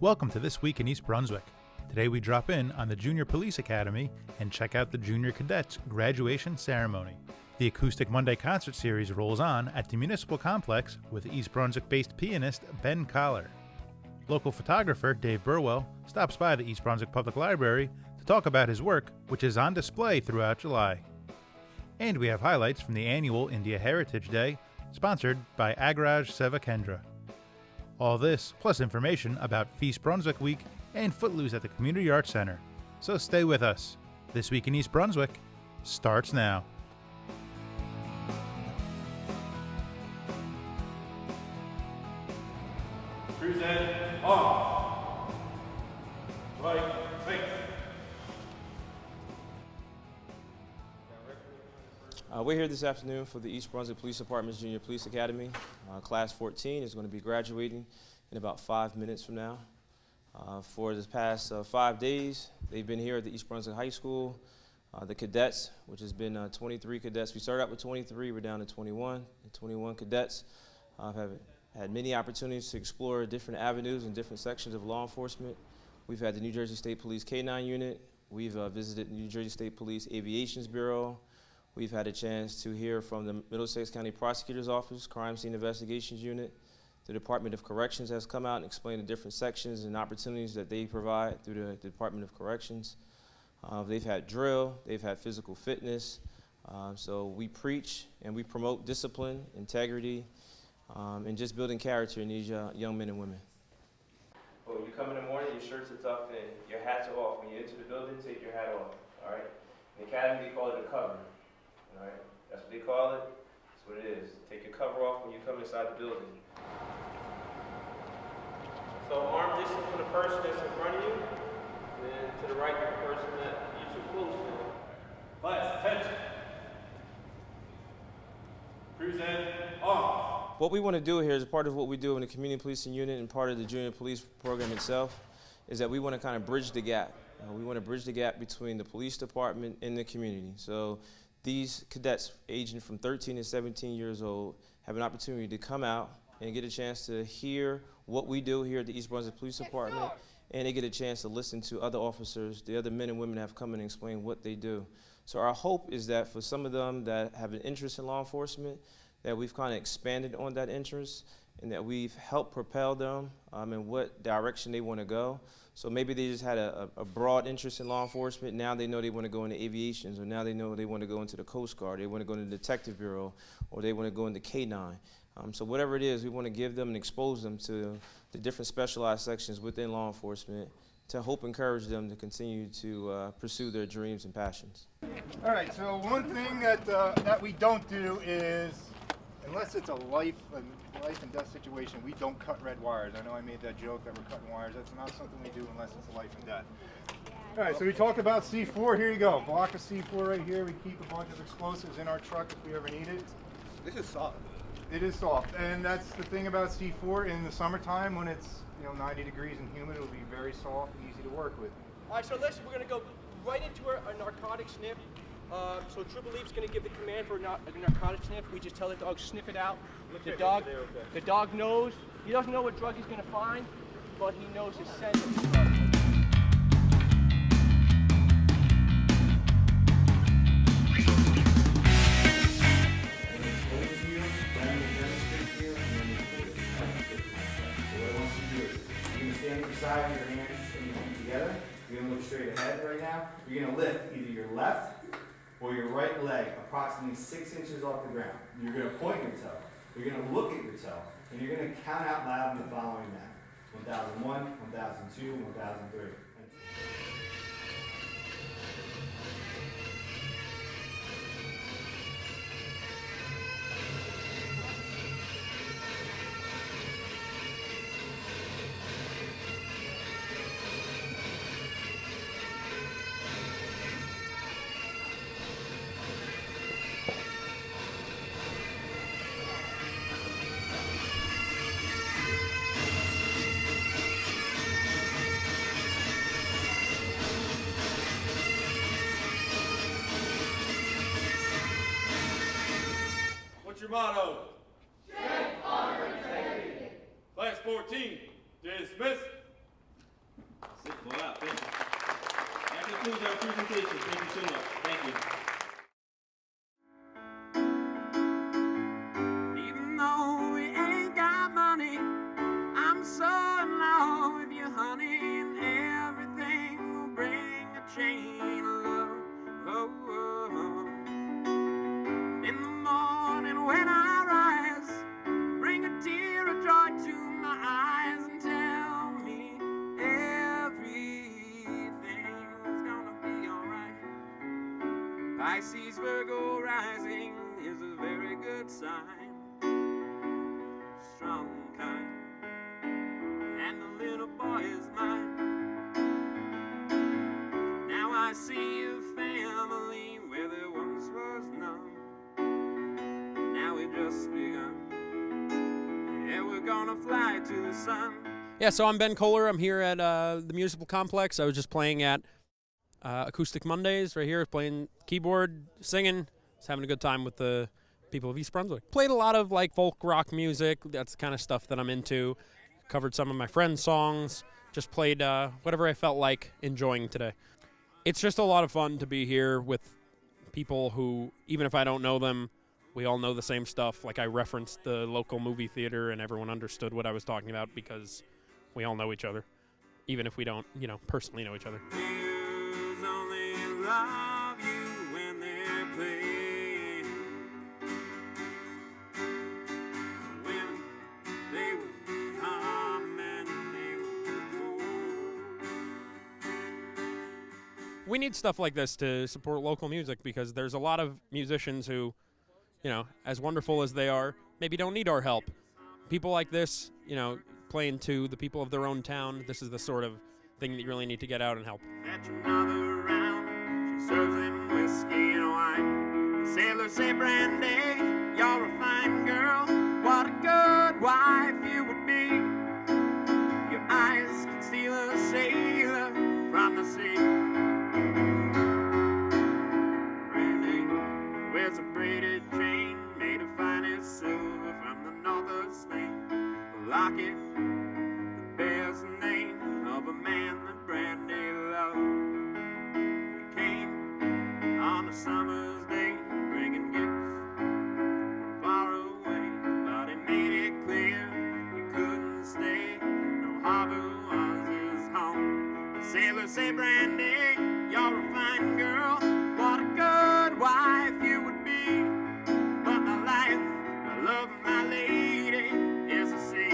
Welcome to This Week in East Brunswick. Today we drop in on the Junior Police Academy and check out the Junior Cadets graduation ceremony. The Acoustic Monday concert series rolls on at the Municipal Complex with East Brunswick-based pianist Ben Coller. Local photographer Dave Burwell stops by the East Brunswick Public Library to talk about his work, which is on display throughout July. And we have highlights from the annual India Heritage Day, sponsored by Agraj Seva Kendra. All this, plus information about Feast Brunswick Week and Footloose at the Community Arts Center. So stay with us. This Week in East Brunswick starts now. Present off. Right, thanks. We're here this afternoon for the East Brunswick Police Department's Junior Police Academy. Class 14 is going to be graduating in about 5 minutes from now. For the past 5 days, they've been here at the East Brunswick High School. The cadets, which has been 23 cadets. We started out with 23, we're down to 21. The 21 cadets have had many opportunities to explore different avenues and different sections of law enforcement. We've had the New Jersey State Police K-9 unit. We've visited the New Jersey State Police Aviations Bureau. We've had a chance to hear from the Middlesex County Prosecutor's Office, Crime Scene Investigations Unit. The Department of Corrections has come out and explained the different sections and opportunities that they provide through the Department of Corrections. They've had drill, they've had physical fitness. So we preach and we promote discipline, integrity, and just building character in these young men and women. Well, you come in the morning, your shirts are tucked in, your hats are off. When you enter the building, take your hat off, all right? In the academy, they call it a cover. All right, that's what they call it. That's what it is. Take your cover off when you come inside the building. So arm distance from the person that's in front of you, and then to the right of the person that you're too close to. Class, attention. Present off. What we want to do here is part of what we do in the community policing unit and part of the junior police program itself is that we want to kind of bridge the gap. We want to bridge the gap between the police department and the community. So these cadets aging from 13 to 17 years old have an opportunity to come out and get a chance to hear what we do here at the East Brunswick Police Department, and they get a chance to listen to other officers, the other men and women that have come in and explain what they do. So our hope is that for some of them that have an interest in law enforcement, that we've kind of expanded on that interest and that we've helped propel them in what direction they want to go. So maybe they just had a broad interest in law enforcement. Now they know they want to go into aviations, or now they know they want to go into the Coast Guard, they want to go into the Detective Bureau, or they want to go into K-9. So whatever it is, we want to give them and expose them to the different specialized sections within law enforcement to help encourage them to continue to pursue their dreams and passions. All right, so one thing that we don't do is, unless it's a life and death situation, we don't cut red wires. I know I made that joke that we're cutting wires. That's not something we do unless it's a life and death. All right, so we talked about C4. Here you go. Block of C4 right here. We keep a bunch of explosives in our truck if we ever need it. This is soft. It is soft, and that's the thing about C4. In the summertime, when it's 90 degrees and humid, it'll be very soft and easy to work with. All right, so listen, we're going to go right into a narcotic sniff. So Triple Leaf's going to give the command for a narcotic sniff. We just tell the dog sniff it out. The dog knows. He doesn't know what drug he's going to find, but he knows his scent of the drug. Side of your hands and your feet together. You're going to look straight ahead right now. You're going to lift either your left or your right leg approximately 6 inches off the ground. You're going to point your toe. You're going to look at your toe. And you're going to count out loud in the following manner. 1001, 1002, 1003. What's your motto? Strength, honor, integrity. Class 14, dismiss. That's it. Pull out. Thank you. That concludes our presentation. Thank you so much. Thank you. Even though we ain't got money, I'm so in love with you, honey, and everything will bring a chain of love. Oh, oh, oh. In the morning when I rise, bring a tear of joy to my eyes and tell me everything's gonna be alright. Pisces, Virgo rising is a very good sign. Strong kind, and the little boy is mine. Now I see a family where there once was none. Now we just begun. Yeah, we're gonna fly to the sun. Yeah, so I'm Ben Coller. I'm here at the Municipal Complex. I was just playing at Acoustic Mondays right here, playing keyboard, singing. Just having a good time with the people of East Brunswick. Played a lot of like folk rock music. That's the kind of stuff that I'm into. Covered some of my friends' songs. Just played whatever I felt like enjoying today. It's just a lot of fun to be here with people who, even if I don't know them, we all know the same stuff. Like I referenced the local movie theater and everyone understood what I was talking about because we all know each other, even if we don't, personally know each other. Girls only love you when they're playing. When they will come and they will go. We need stuff like this to support local music because there's a lot of musicians who, as wonderful as they are, maybe don't need our help. People like this, playing to the people of their own town, this is the sort of thing that you really need to get out and help. Fetch another round. She serves them whiskey and wine. The sailors say, Brandy, you're a fine girl. What a good wife you would be. Your eyes can steal a sailor from the sea. Brandy wears a braided chain made of finest silver from the north of Spain. A locket that bears the name of a man that Brandy loved. He came on a summer's day, bringing gifts from far away, but he made it clear he couldn't stay. No harbor was his home. The sailors say, Brandy, you're a fine girl. What a good wife you would be. But my life, my love, my lady is the sea.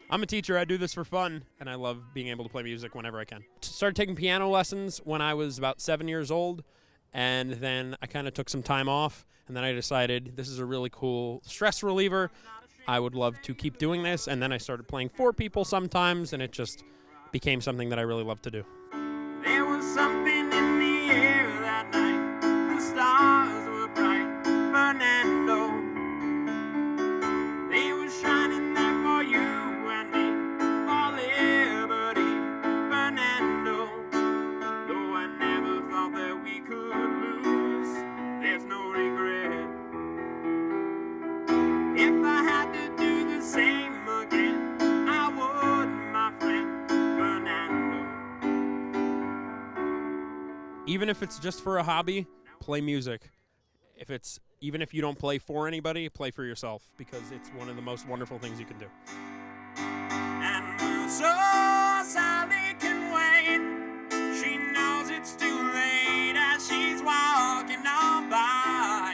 I'm a teacher. I do this for fun, and I love being able to play music whenever I can. Started taking piano lessons when I was about 7 years old, and then I kind of took some time off, and then I decided this is a really cool stress reliever. I would love to keep doing this, and then I started playing for people sometimes, and it just became something that I really love to do. There was something in the air that night. The stars were bright. Fernando, they were shining there for you and me, for liberty. Fernando, though I never thought that we could lose, there's no regret. If I had to do the same again, I would, my friend. Fernando. Even if it's just for a hobby, play music. Even if you don't play for anybody, play for yourself because it's one of the most wonderful things you can do. And so Sally can wait. She knows it's too late as she's walking on by.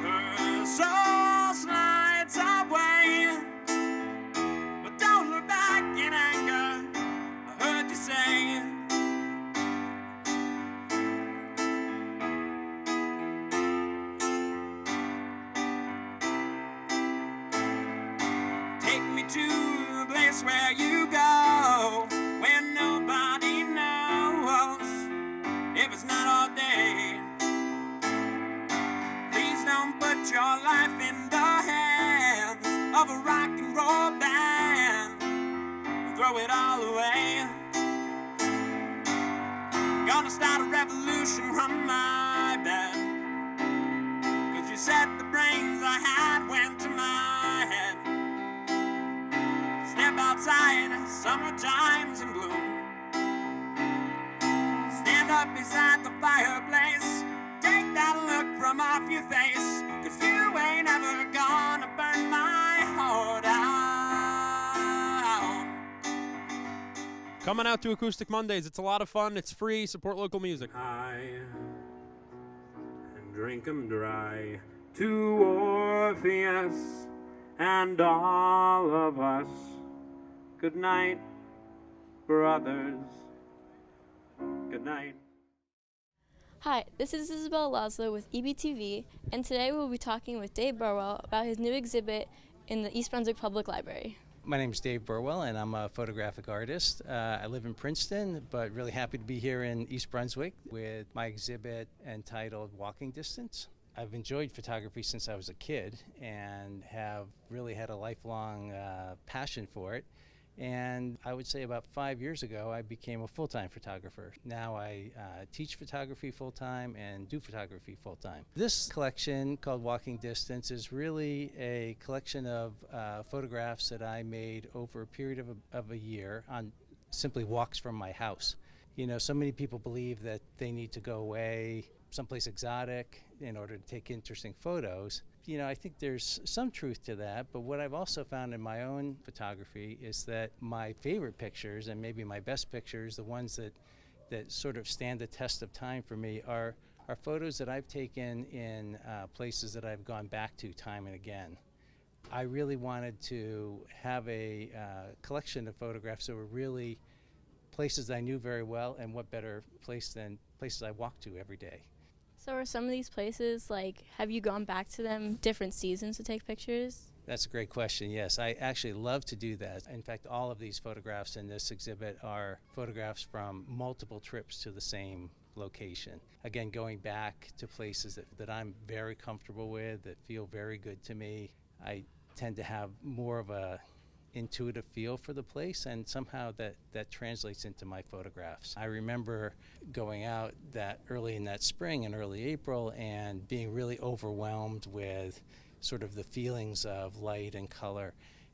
Her soul slides away, but don't look back in anger. I heard you say. Take me to the place where you go, where nobody knows if it's not all day. Please don't put your life in the hands of a rock and roll band. Throw it all away. Gonna start a revolution from my bed. 'Cause you said the brains I had went to my head. Step outside, summer times in gloom. Stand up beside the fireplace, take that look from off your face, 'cause you ain't ever gonna burn my heart out. Coming out to Acoustic Mondays. It's a lot of fun. It's free. Support local music. High and drink 'em dry to Orpheus and all of us. Good night, brothers. Good night. Hi, this is Isabel Laszlo with EBTV, and today we'll be talking with Dave Burwell about his new exhibit in the East Brunswick Public Library. My name is Dave Burwell, and I'm a photographic artist. I live in Princeton, but really happy to be here in East Brunswick with my exhibit entitled Walking Distance. I've enjoyed photography since I was a kid and have really had a lifelong passion for it. And I would say about 5 years ago, I became a full-time photographer. Now I teach photography full-time and do photography full-time. This collection, called Walking Distance, is really a collection of photographs that I made over a period of a year on simply walks from my house. You know, so many people believe that they need to go away someplace exotic in order to take interesting photos. You know, I think there's some truth to that, but what I've also found in my own photography is that my favorite pictures, and maybe my best pictures, the ones that sort of stand the test of time for me, are photos that I've taken in places that I've gone back to time and again. I really wanted to have a collection of photographs that were really places I knew very well, and what better place than places I walk to every day. So are some of these places, like, have you gone back to them different seasons to take pictures? That's a great question. Yes, I actually love to do that. In fact, all of these photographs in this exhibit are photographs from multiple trips to the same location. Again, going back to places that I'm very comfortable with, that feel very good to me. I tend to have more of a intuitive feel for the place, and somehow that translates into my photographs. I remember going out that early in that spring and early April and being really overwhelmed with sort of the feelings of light and color.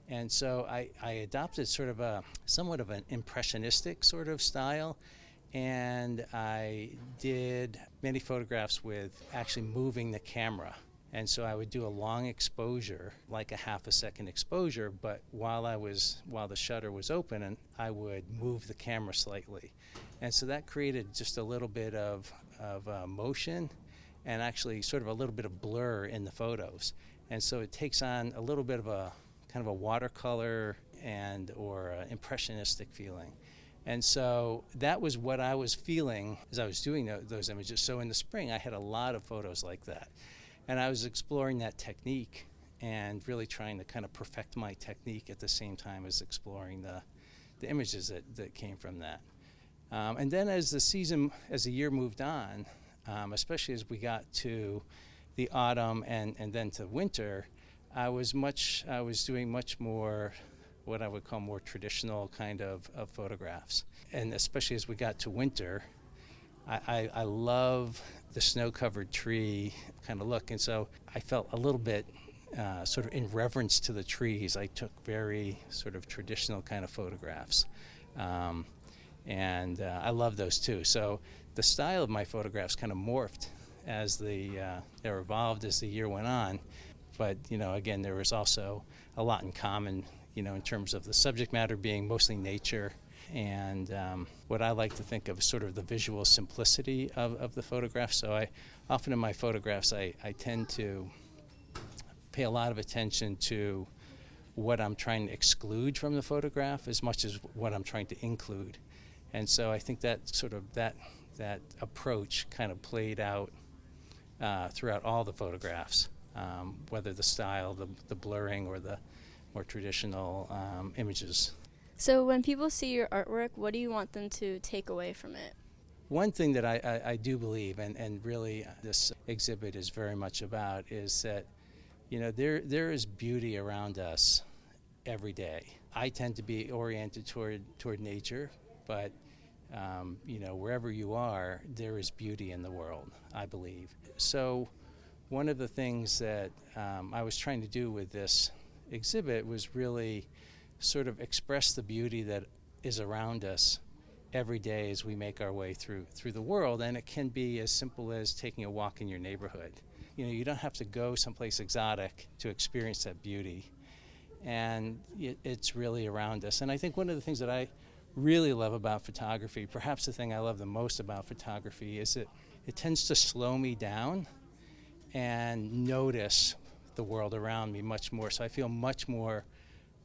And so I adopted sort of somewhat of an impressionistic sort of style, and I did many photographs with actually moving the camera. And so I would do a long exposure, like a half a second exposure, but while the shutter was open, and I would move the camera slightly. And so that created just a little bit of motion, and actually sort of a little bit of blur in the photos. And so it takes on a little bit of a kind of a watercolor or impressionistic feeling. And so that was what I was feeling as I was doing those images. So in the spring, I had a lot of photos like that. And I was exploring that technique and really trying to kind of perfect my technique at the same time as exploring the images that came from that. And then as the year moved on, especially as we got to the autumn and then to winter, I was doing much more what I would call more traditional kind of photographs. And especially as we got to winter, I love the snow-covered tree kind of look, and so I felt a little bit sort of in reverence to the trees. I took very sort of traditional kind of photographs, and I love those too. So the style of my photographs kind of morphed as they evolved as the year went on. But you know, again, there was also a lot in common, you know, in terms of the subject matter being mostly nature. And what I like to think of sort of the visual simplicity of the photograph. So often in my photographs, I tend to pay a lot of attention to what I'm trying to exclude from the photograph as much as what I'm trying to include. And so I think that sort of that approach kind of played out throughout all the photographs, whether the style, the blurring, or the more traditional images. So when people see your artwork, what do you want them to take away from it? One thing that I do believe, and really this exhibit is very much about, is that, you know, there is beauty around us every day. I tend to be oriented toward nature, but you know, wherever you are, there is beauty in the world, I believe. So one of the things that I was trying to do with this exhibit was really sort of express the beauty that is around us every day as we make our way through the world. And it can be as simple as taking a walk in your neighborhood. You know, you don't have to go someplace exotic to experience that beauty. And it's really around us. And I think one of the things that I really love about photography, perhaps the thing I love the most about photography, is that it tends to slow me down and notice the world around me much more. So I feel much more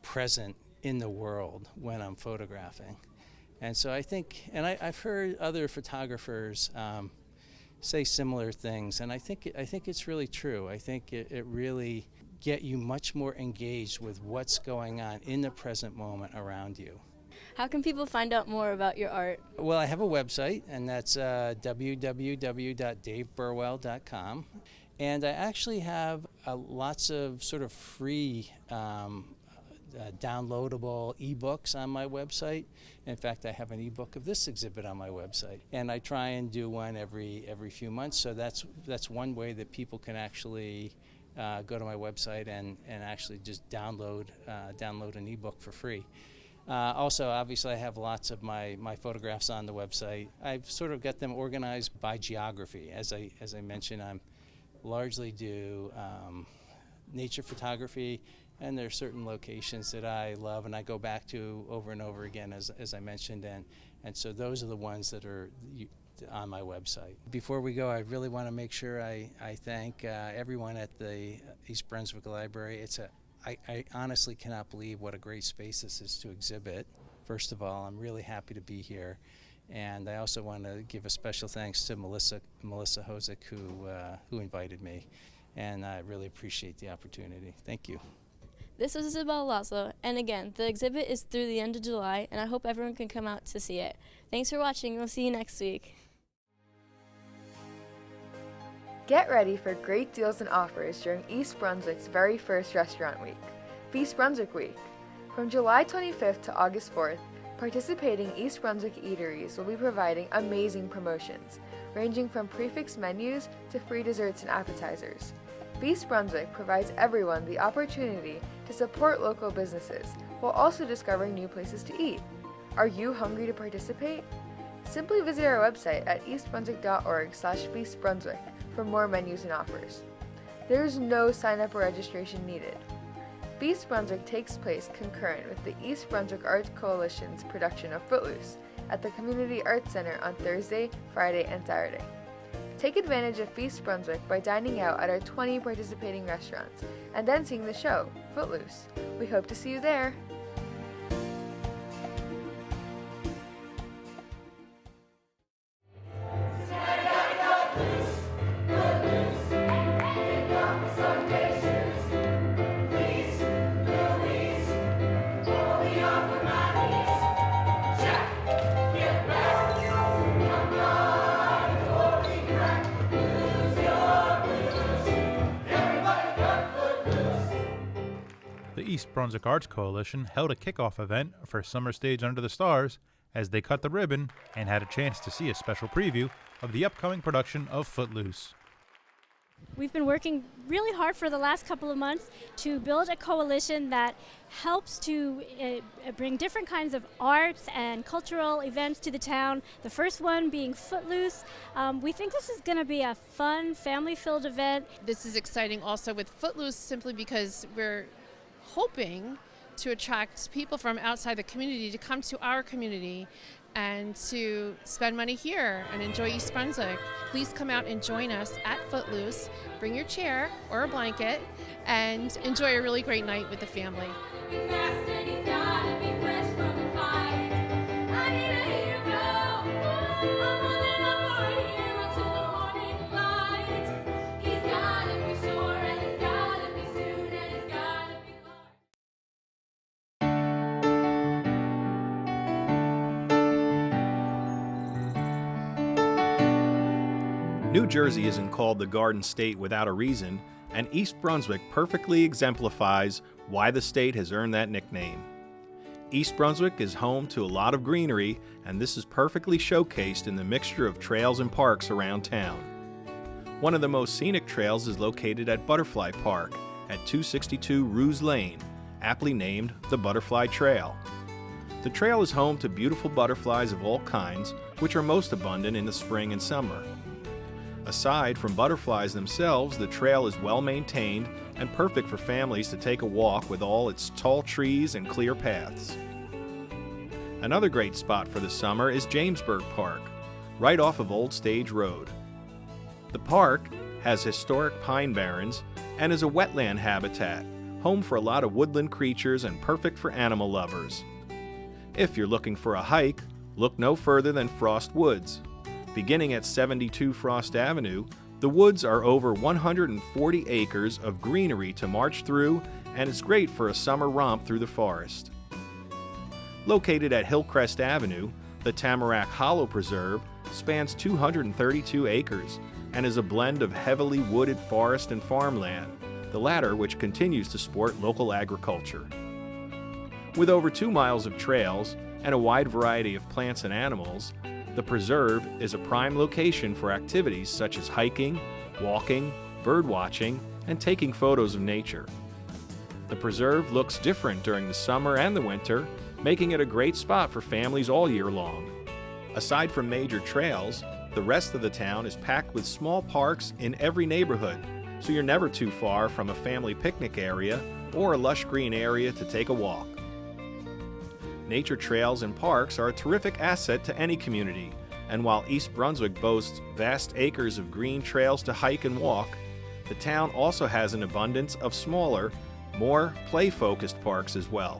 present in the world when I'm photographing. And so I think, and I've heard other photographers say similar things, and I think it's really true. I think it really get you much more engaged with what's going on in the present moment around you. How can people find out more about your art? Well, I have a website, and that's www.daveburwell.com. And I actually have lots of sort of free downloadable ebooks on my website. In fact, I have an ebook of this exhibit on my website, and I try and do one every few months. So that's one way that people can actually go to my website and actually just download an ebook for free. Also, obviously, I have lots of my photographs on the website. I've sort of got them organized by geography. As I mentioned, I'm largely do nature photography, and there are certain locations that I love and I go back to over and over again, as I mentioned, and so those are the ones that are on my website. Before we go, I really want to make sure I thank everyone at the East Brunswick Library. I honestly cannot believe what a great space this is to exhibit. First of all, I'm really happy to be here. And I also want to give a special thanks to Melissa Hosick, who invited me. And I really appreciate the opportunity. Thank you. This was Isabel Lazo, and again, the exhibit is through the end of July, and I hope everyone can come out to see it. Thanks for watching. We'll see you next week. Get ready for great deals and offers during East Brunswick's very first restaurant week, Feast Brunswick Week. From July 25th to August 4th, participating East Brunswick eateries will be providing amazing promotions, ranging from prefix menus to free desserts and appetizers. Feast Brunswick provides everyone the opportunity to support local businesses while also discovering new places to eat. Are you hungry to participate? Simply visit our website at eastbrunswick.org/feastbrunswick for more menus and offers. There is no sign-up or registration needed. Feast Brunswick takes place concurrent with the East Brunswick Arts Coalition's production of Footloose at the Community Arts Center on Thursday, Friday, and Saturday. Take advantage of Feast Brunswick by dining out at our 20 participating restaurants and then seeing the show, Footloose. We hope to see you there. The East Brunswick Arts Coalition held a kickoff event for Summer Stage Under the Stars as they cut the ribbon and had a chance to see a special preview of the upcoming production of Footloose. We've been working really hard for the last couple of months to build a coalition that helps to bring different kinds of arts and cultural events to the town. The first one being Footloose. We think this is going to be a fun, family-filled event. This is exciting also with Footloose simply because we're hoping to attract people from outside the community to come to our community and to spend money here and enjoy East Brunswick. Please come out and join us at Footloose. Bring your chair or a blanket and enjoy a really great night with the family. New Jersey isn't called the Garden State without a reason, and East Brunswick perfectly exemplifies why the state has earned that nickname. East Brunswick is home to a lot of greenery, and this is perfectly showcased in the mixture of trails and parks around town. One of the most scenic trails is located at Butterfly Park at 262 Ruse Lane, aptly named the Butterfly Trail. The trail is home to beautiful butterflies of all kinds, which are most abundant in the spring and summer. Aside from butterflies themselves, the trail is well maintained and perfect for families to take a walk with all its tall trees and clear paths. Another great spot for the summer is Jamesburg Park, right off of Old Stage Road. The park has historic pine barrens and is a wetland habitat, home for a lot of woodland creatures and perfect for animal lovers. If you're looking for a hike, look no further than Frost Woods. Beginning at 72 Frost Avenue, the woods are over 140 acres of greenery to march through, and it's great for a summer romp through the forest. Located at Hillcrest Avenue, the Tamarack Hollow Preserve spans 232 acres and is a blend of heavily wooded forest and farmland, the latter which continues to support local agriculture. With over 2 miles of trails and a wide variety of plants and animals, the preserve is a prime location for activities such as hiking, walking, bird watching, and taking photos of nature. The preserve looks different during the summer and the winter, making it a great spot for families all year long. Aside from major trails, the rest of the town is packed with small parks in every neighborhood, so you're never too far from a family picnic area or a lush green area to take a walk. Nature trails and parks are a terrific asset to any community, and while East Brunswick boasts vast acres of green trails to hike and walk, the town also has an abundance of smaller, more play-focused parks as well.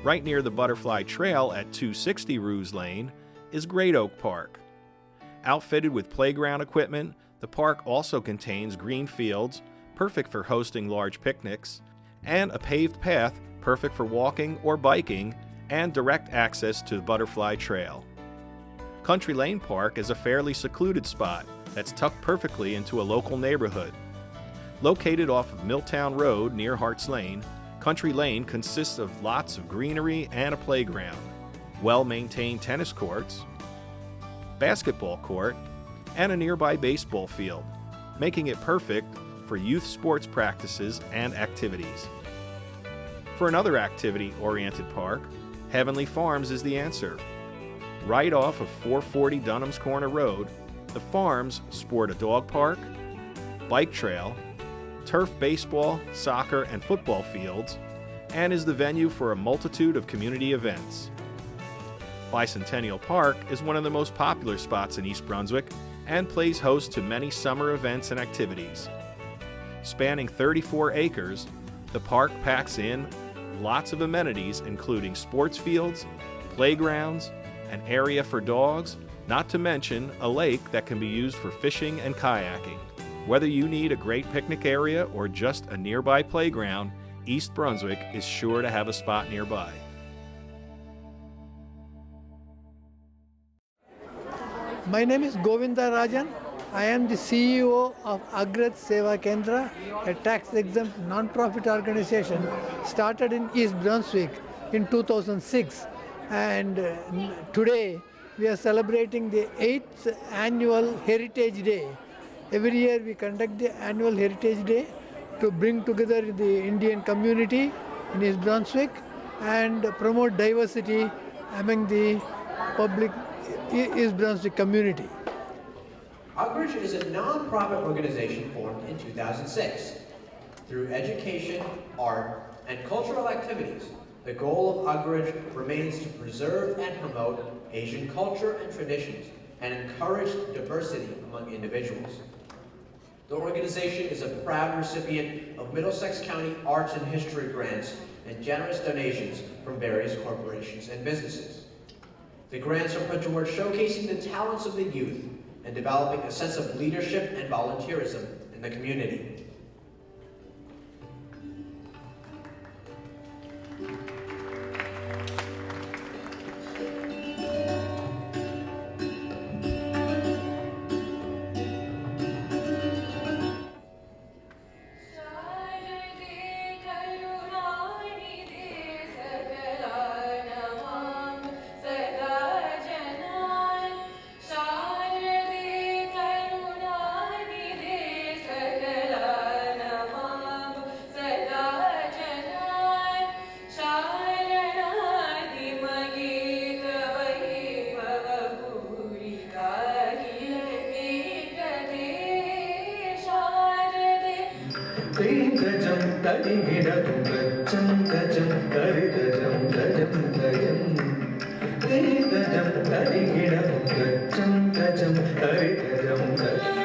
Right near the Butterfly Trail at 260 Ruse Lane is Great Oak Park. Outfitted with playground equipment, the park also contains green fields, perfect for hosting large picnics, and a paved path perfect for walking or biking, and direct access to the Butterfly Trail. Country Lane Park is a fairly secluded spot that's tucked perfectly into a local neighborhood. Located off of Milltown Road near Harts Lane, Country Lane consists of lots of greenery and a playground, well-maintained tennis courts, basketball court, and a nearby baseball field, making it perfect for youth sports practices and activities. For another activity-oriented park, Heavenly Farms is the answer. Right off of 440 Dunham's Corner Road, the farms sport a dog park, bike trail, turf baseball, soccer, and football fields, and is the venue for a multitude of community events. Bicentennial Park is one of the most popular spots in East Brunswick and plays host to many summer events and activities. Spanning 34 acres, the park packs in lots of amenities including sports fields, playgrounds, an area for dogs, not to mention a lake that can be used for fishing and kayaking. Whether you need a great picnic area or just a nearby playground, East Brunswick is sure to have a spot nearby. My name is Govinda Rajan. I am the CEO of Agraj Seva Kendra, a tax-exempt non-profit organization started in East Brunswick in 2006. And today we are celebrating the 8th annual Heritage Day. Every year we conduct the annual Heritage Day to bring together the Indian community in East Brunswick and promote diversity among the public East Brunswick community. Agraj is a non-profit organization formed in 2006. Through education, art, and cultural activities, the goal of Agraj remains to preserve and promote Asian culture and traditions and encourage diversity among individuals. The organization is a proud recipient of Middlesex County Arts and History grants and generous donations from various corporations and businesses. The grants are put towards showcasing the talents of the youth and developing a sense of leadership and volunteerism in the community. Gajam,